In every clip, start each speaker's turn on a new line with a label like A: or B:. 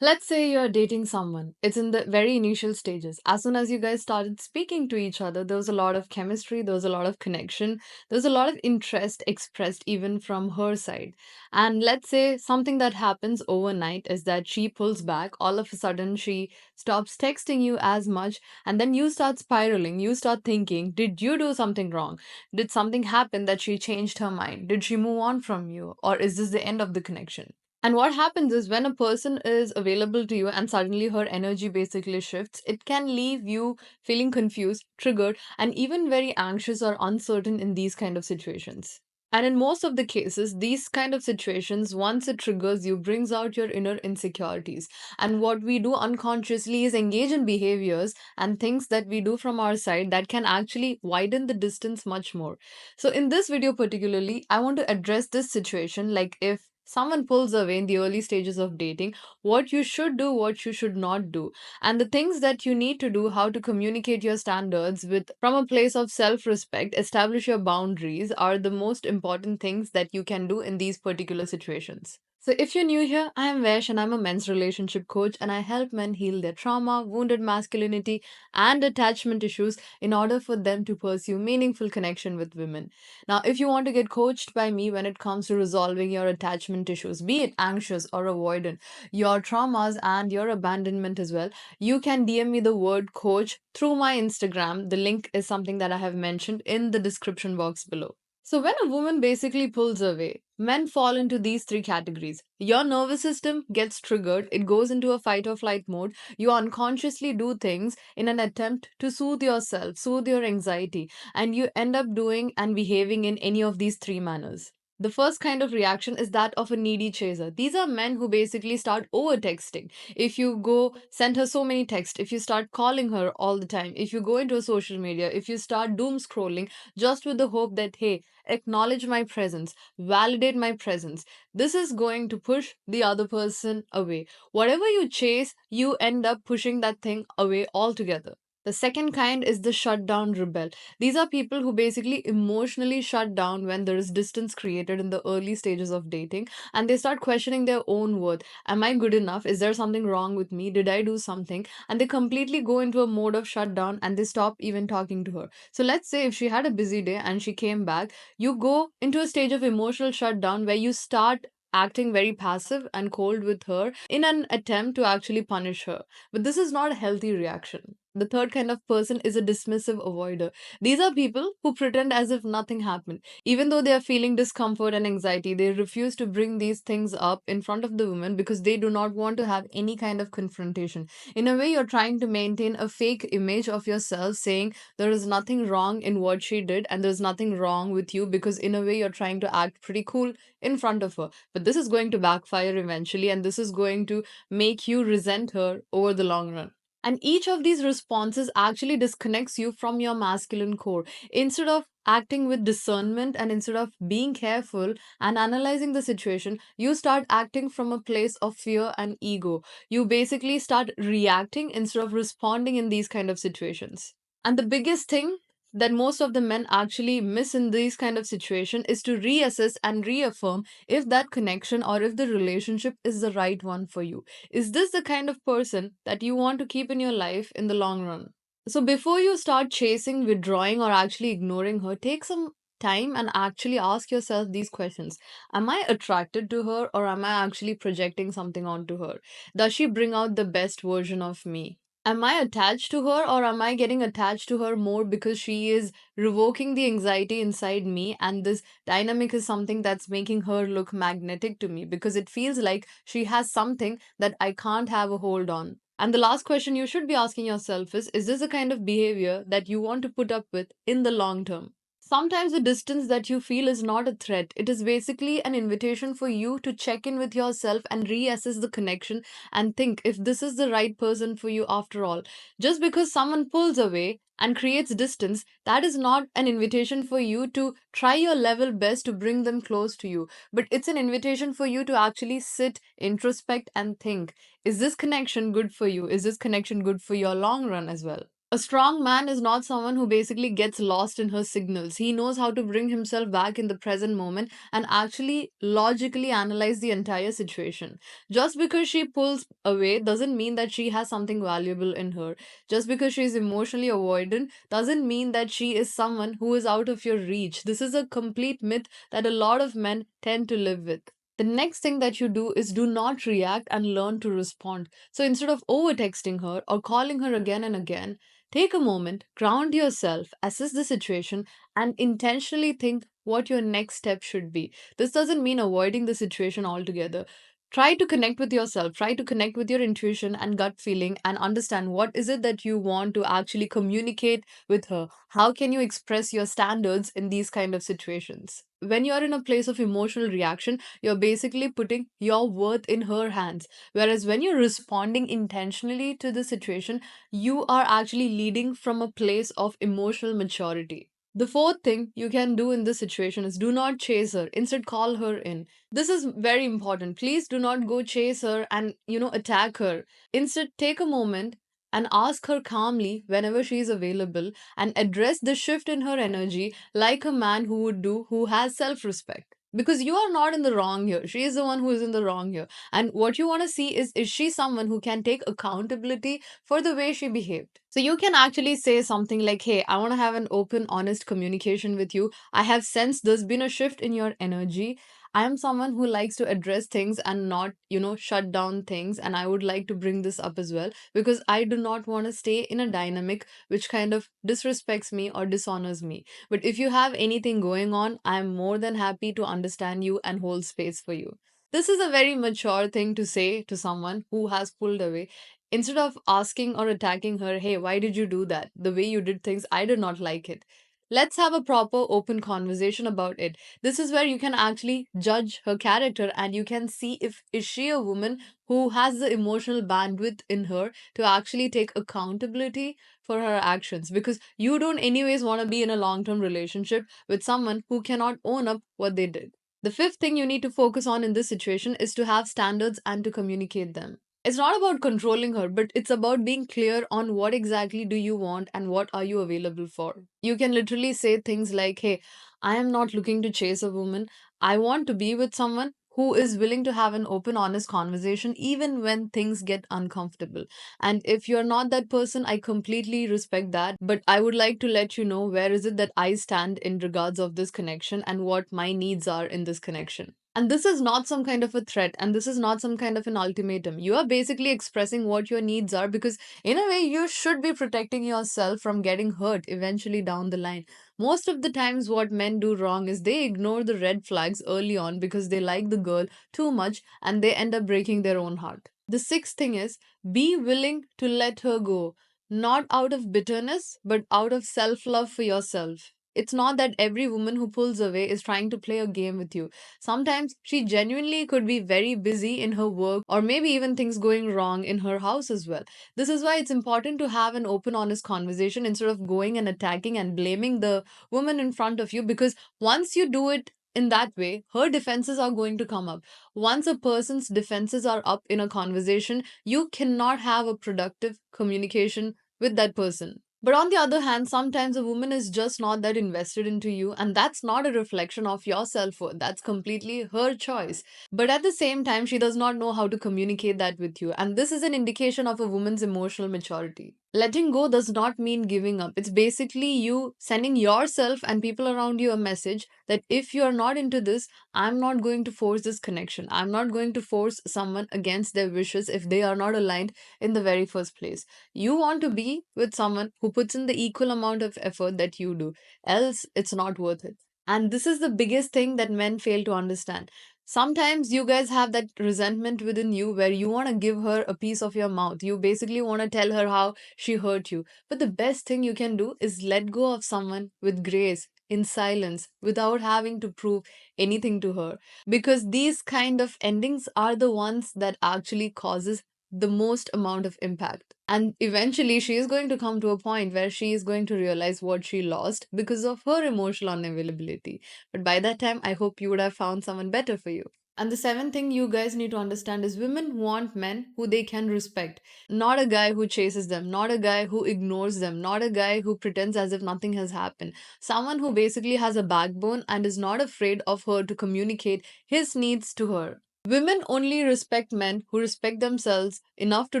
A: Let's say you're dating someone. It's in the very initial stages. As soon as you guys started speaking to each other, there was a lot of chemistry, there was a lot of connection, there was a lot of interest expressed even from her side. And let's say something that happens overnight is that she pulls back. All of a sudden, she stops texting you as much, and then you start spiraling. You start thinking, did you do something wrong? Did something happen that she changed her mind? Did she move on from you? Or is this the end of the connection? And what happens is when a person is available to you and suddenly her energy basically shifts, it can leave you feeling confused, triggered, and even very anxious or uncertain in these kind of situations. And in most of the cases, these kind of situations, once it triggers you, brings out your inner insecurities. And what we do unconsciously is engage in behaviors and things that we do from our side that can actually widen the distance much more. So, in this video, particularly, I want to address this situation like if someone pulls away in the early stages of dating, what you should do, what you should not do, and the things that you need to do, how to communicate your standards with from a place of self respect, establish your boundaries are the most important things that you can do in these particular situations. So, if you're new here, I am Vesh and I'm a men's relationship coach and I help men heal their trauma, wounded masculinity, and attachment issues in order for them to pursue meaningful connection with women. Now, if you want to get coached by me when it comes to resolving your attachment issues, be it anxious or avoidant, your traumas and your abandonment as well, you can DM me the word coach through my Instagram. The link is something that I have mentioned in the description box below. So, when a woman basically pulls away, men fall into these three categories. Your nervous system gets triggered, it goes into a fight or flight mode. You unconsciously do things in an attempt to soothe yourself, soothe your anxiety, and you end up doing and behaving in any of these three manners. The first kind of reaction is that of a needy chaser. These are men who basically start over texting. If you go send her so many texts, if you start calling her all the time, if you go into a social media, if you start doom scrolling just with the hope that, hey, acknowledge my presence, validate my presence, this is going to push the other person away. Whatever you chase, you end up pushing that thing away altogether. The second kind is the shutdown rebel. These are people who basically emotionally shut down when there is distance created in the early stages of dating and they start questioning their own worth. Am I good enough? Is there something wrong with me? Did I do something? And they completely go into a mode of shutdown and they stop even talking to her. So let's say if she had a busy day and she came back, you go into a stage of emotional shutdown where you start acting very passive and cold with her in an attempt to actually punish her. But this is not a healthy reaction. The third kind of person is a dismissive avoider. These are people who pretend as if nothing happened. Even though they are feeling discomfort and anxiety, they refuse to bring these things up in front of the woman because they do not want to have any kind of confrontation. In a way, you're trying to maintain a fake image of yourself, saying there is nothing wrong in what she did and there's nothing wrong with you because, in a way, you're trying to act pretty cool in front of her. But this is going to backfire eventually, and this is going to make you resent her over the long run. And each of these responses actually disconnects you from your masculine core. Instead of acting with discernment and instead of being careful and analyzing the situation, you start acting from a place of fear and ego. You basically start reacting instead of responding in these kind of situations. And the biggest thing that most of the men actually miss in these kind of situation is to reassess and reaffirm if that connection or if the relationship is the right one for you. Is this the kind of person that you want to keep in your life in the long run? So before you start chasing, withdrawing, or actually ignoring her, take some time and actually ask yourself these questions. Am I attracted to her or am I actually projecting something onto her? Does she bring out the best version of me? Am I attached to her or am I getting attached to her more because she is revoking the anxiety inside me and this dynamic is something that's making her look magnetic to me because it feels like she has something that I can't have a hold on. And the last question you should be asking yourself is this the kind of behavior that you want to put up with in the long term? Sometimes the distance that you feel is not a threat. It is basically an invitation for you to check in with yourself and reassess the connection and think if this is the right person for you after all. Just because someone pulls away and creates distance, that is not an invitation for you to try your level best to bring them close to you. But it's an invitation for you to actually sit, introspect, and think is this connection good for you? Is this connection good for your long run as well? A strong man is not someone who basically gets lost in her signals. He knows how to bring himself back in the present moment and actually logically analyze the entire situation. Just because she pulls away doesn't mean that she has something valuable in her. Just because she is emotionally avoidant doesn't mean that she is someone who is out of your reach. This is a complete myth that a lot of men tend to live with. The next thing that you do is do not react and learn to respond. So instead of over texting her or calling her again and again, take a moment, ground yourself, assess the situation, and intentionally think what your next step should be. This doesn't mean avoiding the situation altogether. Try to connect with yourself, try to connect with your intuition and gut feeling, and understand what is it that you want to actually communicate with her. How can you express your standards in these kind of situations? When you're in a place of emotional reaction, you're basically putting your worth in her hands. Whereas when you're responding intentionally to the situation, you are actually leading from a place of emotional maturity. The fourth thing you can do in this situation is do not chase her. Instead, call her in. This is very important. Please do not go chase her and, attack her. Instead, take a moment and ask her calmly whenever she is available and address the shift in her energy like a man who would do who has self respect. Because you are not in the wrong here. She is the one who is in the wrong here. And what you want to see is she someone who can take accountability for the way she behaved? So you can actually say something like, hey, I want to have an open, honest communication with you. I have sensed there's been a shift in your energy. I am someone who likes to address things and not, shut down things. And I would like to bring this up as well because I do not want to stay in a dynamic which kind of disrespects me or dishonors me. But if you have anything going on, I am more than happy to understand you and hold space for you. This is a very mature thing to say to someone who has pulled away. Instead of asking or attacking her, hey, why did you do that? The way you did things, I did not like it. Let's have a proper open conversation about it. This is where you can actually judge her character and you can see if is she a woman who has the emotional bandwidth in her to actually take accountability for her actions, because you don't anyways want to be in a long-term relationship with someone who cannot own up what they did. The fifth thing you need to focus on in this situation is to have standards and to communicate them. It's not about controlling her, but it's about being clear on what exactly do you want and what are you available for. You can literally say things like, hey, I am not looking to chase a woman. I want to be with someone who is willing to have an open, honest conversation even when things get uncomfortable. And if you're not that person, I completely respect that. But I would like to let you know where is it that I stand in regards of this connection and what my needs are in this connection. And this is not some kind of a threat and this is not some kind of an ultimatum. You are basically expressing what your needs are because, in a way, you should be protecting yourself from getting hurt eventually down the line. Most of the times, what men do wrong is they ignore the red flags early on because they like the girl too much and they end up breaking their own heart. The sixth thing is be willing to let her go, not out of bitterness, but out of self love for yourself. It's not that every woman who pulls away is trying to play a game with you. Sometimes she genuinely could be very busy in her work or maybe even things going wrong in her house as well. This is why it's important to have an open, honest conversation instead of going and attacking and blaming the woman in front of you, because once you do it in that way, her defenses are going to come up. Once a person's defenses are up in a conversation, you cannot have a productive communication with that person. But on the other hand, sometimes a woman is just not that invested into you, and that's not a reflection of your self worth. That's completely her choice. But at the same time, she does not know how to communicate that with you. And this is an indication of a woman's emotional maturity. Letting go does not mean giving up. It's basically you sending yourself and people around you a message that if you are not into this, I'm not going to force this connection. I'm not going to force someone against their wishes if they are not aligned in the very first place. You want to be with someone who puts in the equal amount of effort that you do, else, it's not worth it. And this is the biggest thing that men fail to understand. Sometimes you guys have that resentment within you where you want to give her a piece of your mouth. You basically want to tell her how she hurt you. But the best thing you can do is let go of someone with grace, in silence, without having to prove anything to her. Because these kind of endings are the ones that actually causes the most amount of impact. And eventually, she is going to come to a point where she is going to realize what she lost because of her emotional unavailability. But by that time, I hope you would have found someone better for you. And the seventh thing you guys need to understand is women want men who they can respect. Not a guy who chases them, not a guy who ignores them, not a guy who pretends as if nothing has happened. Someone who basically has a backbone and is not afraid of her to communicate his needs to her. Women only respect men who respect themselves enough to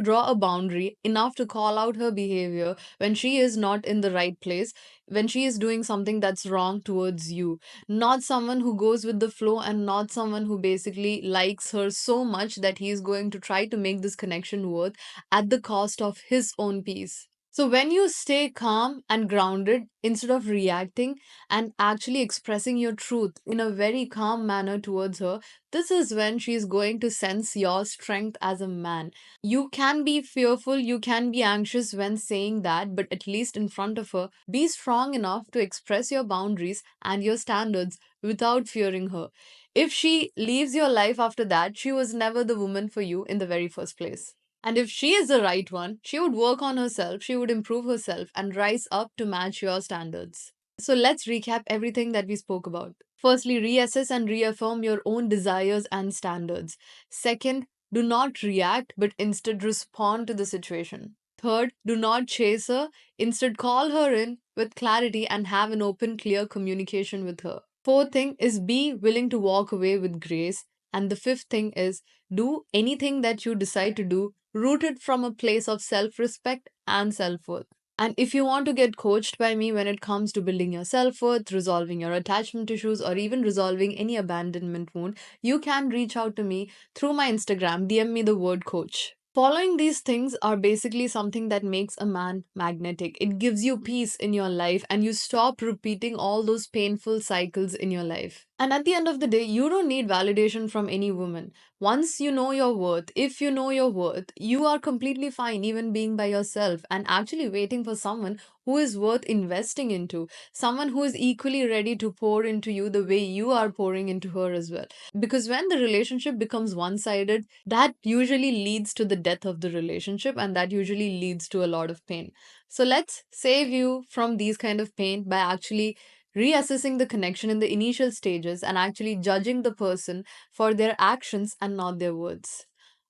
A: draw a boundary, enough to call out her behavior when she is not in the right place, when she is doing something that's wrong towards you. Not someone who goes with the flow and not someone who basically likes her so much that he is going to try to make this connection work at the cost of his own peace. So, when you stay calm and grounded instead of reacting and actually expressing your truth in a very calm manner towards her, this is when she is going to sense your strength as a man. You can be fearful, you can be anxious when saying that, but at least in front of her, be strong enough to express your boundaries and your standards without fearing her. If she leaves your life after that, she was never the woman for you in the very first place. And if she is the right one, she would work on herself, she would improve herself, and rise up to match your standards. So let's recap everything that we spoke about. Firstly, reassess and reaffirm your own desires and standards. Second, do not react but instead respond to the situation. Third, do not chase her, instead, call her in with clarity and have an open, clear communication with her. Fourth thing is be willing to walk away with grace. And the fifth thing is do anything that you decide to do rooted from a place of self respect and self worth. And if you want to get coached by me when it comes to building your self worth, resolving your attachment issues, or even resolving any abandonment wound, you can reach out to me through my Instagram, DM me the word coach. Following these things are basically something that makes a man magnetic. It gives you peace in your life and you stop repeating all those painful cycles in your life. And at the end of the day, you don't need validation from any woman. Once you know your worth, if you know your worth, you are completely fine even being by yourself and actually waiting for someone who is worth investing into, someone who is equally ready to pour into you the way you are pouring into her as well. Because when the relationship becomes one sided, that usually leads to the death of the relationship and that usually leads to a lot of pain. So let's save you from these kind of pain by actually reassessing the connection in the initial stages and actually judging the person for their actions and not their words.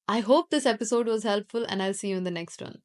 A: I hope this episode was helpful and I'll see you in the next one.